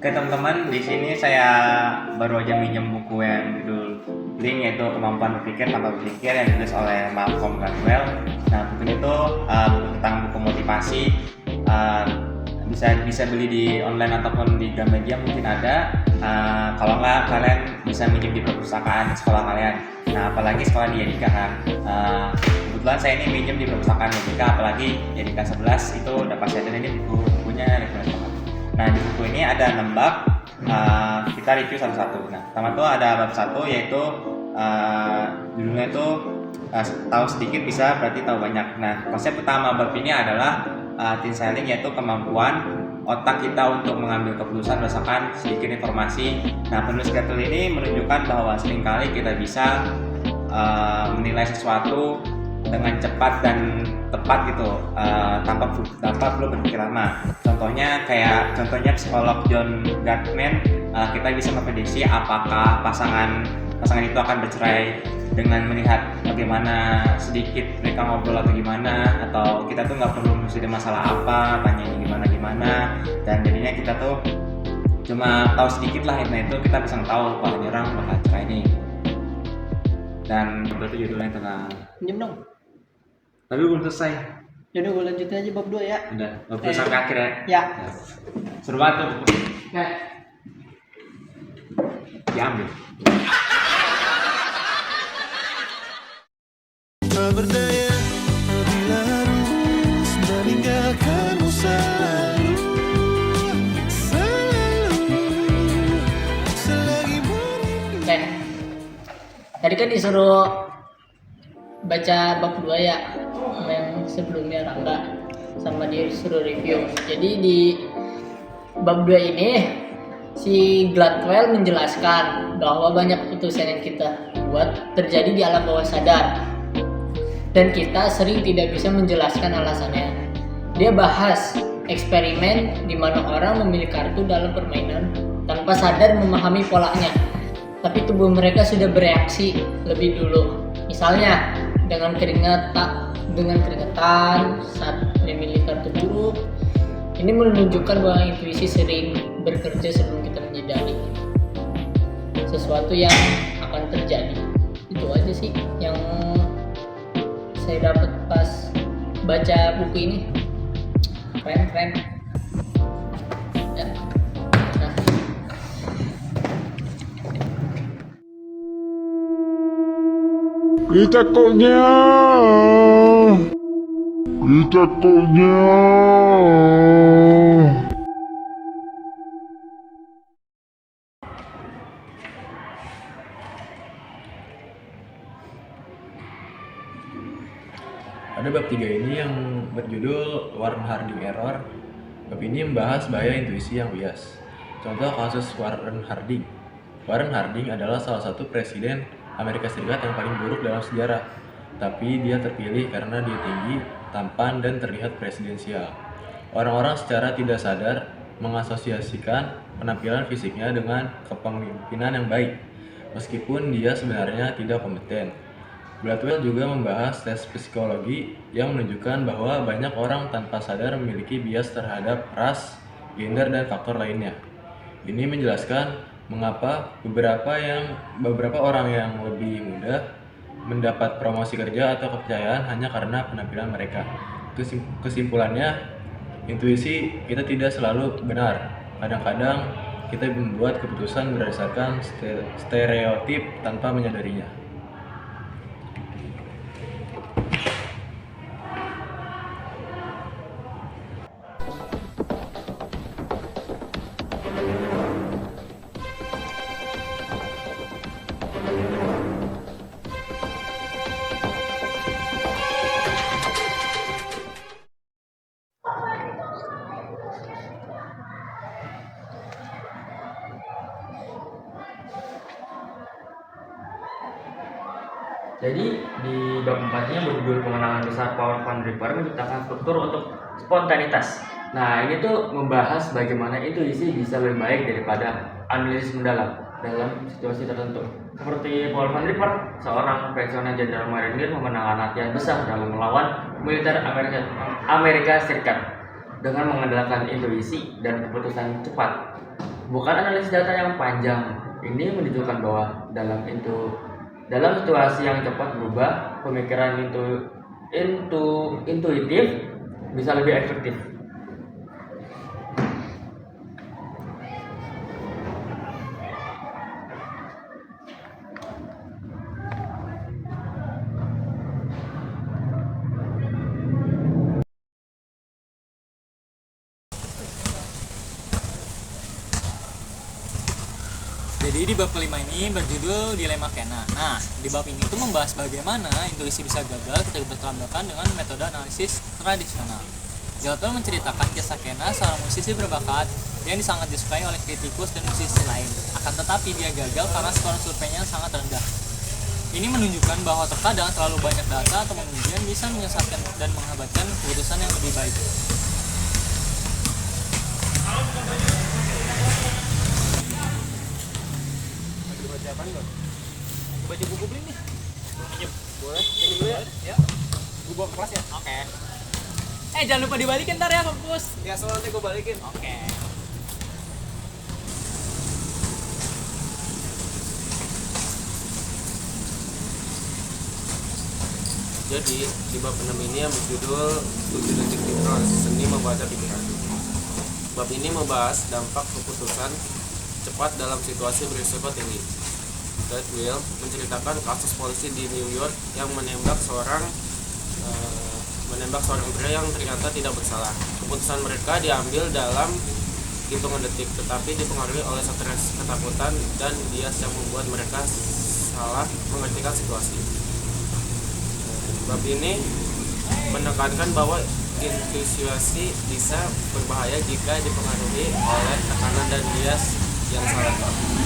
Oke teman-teman, di sini saya baru aja minjem buku yang judul Blink, yaitu Kemampuan Berpikir Tanpa Berpikir, yang ditulis oleh Malcolm Gladwell. Nah, buku ini tuh tentang buku motivasi. uh, bisa beli di online ataupun di Gramedia mungkin ada. Kalau nggak, kalian bisa minjem di perpustakaan sekolah kalian. Nah, apalagi sekolah di Yadika kan. Kebetulan saya ini minjem di perpustakaan Yadika, apalagi Yadika 11 itu udah pasti ada. Ini bukunya rekomendasi banget. Nah, di buku ini ada 6 bab. Kita review satu-satu. Nah, pertama tuh ada bab 1, yaitu judulnya itu tahu sedikit bisa berarti tahu banyak. Nah, konsep utama bab ini adalah tin selling, yaitu kemampuan otak kita untuk mengambil keputusan berdasarkan sedikit informasi. Nah, penulis Gladwell ini menunjukkan bahwa seringkali kita bisa menilai sesuatu dengan cepat dan tepat gitu, tanpa perlu berpikir lama. Contohnya psikolog John Gottman, kita bisa memprediksi apakah pasangan itu akan bercerai dengan melihat bagaimana sedikit mereka ngobrol atau gimana, atau kita tuh nggak perlu mesti ada masalah apa, tanya ini gimana, dan jadinya kita tuh cuma tahu sedikit lah. Nah, itu kita bisa tahu wah, ini orang bakal cerai nih. Dan berarti judulnya tentang Pinjam dong. tapi belum selesai. Yaudah gue lanjutin aja bab 2 ya. Udah, bab 2 sampai akhir ya. Ya. Seru banget tuh buku. Diambil. Berdaya bila harus meninggalkanmu selalu selagi merindu. Tadi kan disuruh baca bab 2 ya, yang sebelumnya Rangga, sama dia disuruh review. Jadi di bab 2 ini si Gladwell menjelaskan bahwa banyak keputusan yang kita buat terjadi di alam bawah sadar, dan kita sering tidak bisa menjelaskan alasannya. Dia bahas eksperimen di mana orang memilih kartu dalam permainan tanpa sadar memahami polanya, tapi tubuh mereka sudah bereaksi lebih dulu. Misalnya dengan keringetan saat memilih kartu buruk. Ini menunjukkan bahwa intuisi sering bekerja sebelum kita menyadari sesuatu yang akan terjadi. Itu aja sih yang saya dapat pas baca buku ini. Keren. Ya. Nah. Ditekuknya. Pada bab 3 ini yang berjudul Warren Harding Error. Bab ini membahas bahaya intuisi yang bias. Contoh kasus Warren Harding. Warren Harding adalah salah satu presiden Amerika Serikat yang paling buruk dalam sejarah. Tapi dia terpilih karena dia tinggi, tampan, dan terlihat presidensial. Orang-orang secara tidak sadar mengasosiasikan penampilan fisiknya dengan kepemimpinan yang baik, meskipun dia sebenarnya tidak kompeten. Gladwell juga membahas tes psikologi yang menunjukkan bahwa banyak orang tanpa sadar memiliki bias terhadap ras, gender, dan faktor lainnya. Ini menjelaskan mengapa beberapa orang yang lebih mudah mendapat promosi kerja atau kepercayaan hanya karena penampilan mereka. Kesimpulannya, intuisi kita tidak selalu benar. Kadang-kadang kita membuat keputusan berdasarkan stereotip tanpa menyadarinya. Jadi di bab 4-nya berjudul pengenalan besar Paul Van Ripper menciptakan struktur untuk spontanitas. Nah, ini tuh membahas bagaimana intuisi bisa lebih baik daripada analisis mendalam dalam situasi tertentu. Seperti Paul Van Ripper, seorang pensiunan jenderal marinir memenangkan latihan besar dalam melawan militer Amerika Serikat dengan mengandalkan intuisi dan keputusan cepat. bukan analisis data yang panjang. Ini menunjukkan bahwa dalam situasi yang cepat berubah, pemikiran intuitif bisa lebih efektif. Jadi di bab kelima ini berjudul Dilema Kena. Nah, di bab ini tuh membahas bagaimana intuisi bisa gagal ketika bertabrakan dengan metode analisis tradisional. Jalto menceritakan kisah Kena, seorang musisi berbakat yang sangat disukai oleh kritikus dan musisi lain. Akan tetapi dia gagal karena skor surveinya sangat rendah. Ini menunjukkan bahwa terkadang terlalu banyak data atau pengujian bisa menyesatkan dan menghambatkan keputusan yang lebih baik. Baca buku beli nih. Pinjem. Boleh. Pinjem dulu ya. Ya. Gue bawa ke kelas ya. Oke. Jangan lupa dibalikin ntar ya, kampus. Ya, soalnya nanti gue balikin. Oke. Jadi, di bab 6 ini yang berjudul 7 detik hipnos, seni membaca pikiran. Bab ini membahas dampak keputusan cepat dalam situasi berisiko tinggi. Ted Will menceritakan kasus polisi di New York yang menembak seorang pria yang ternyata tidak bersalah. Keputusan mereka diambil dalam hitungan detik, tetapi dipengaruhi oleh stres, ketakutan, dan bias yang membuat mereka salah mengertikan situasi. Bab ini menekankan bahwa intuisi bisa berbahaya jika dipengaruhi oleh tekanan dan bias yang salah.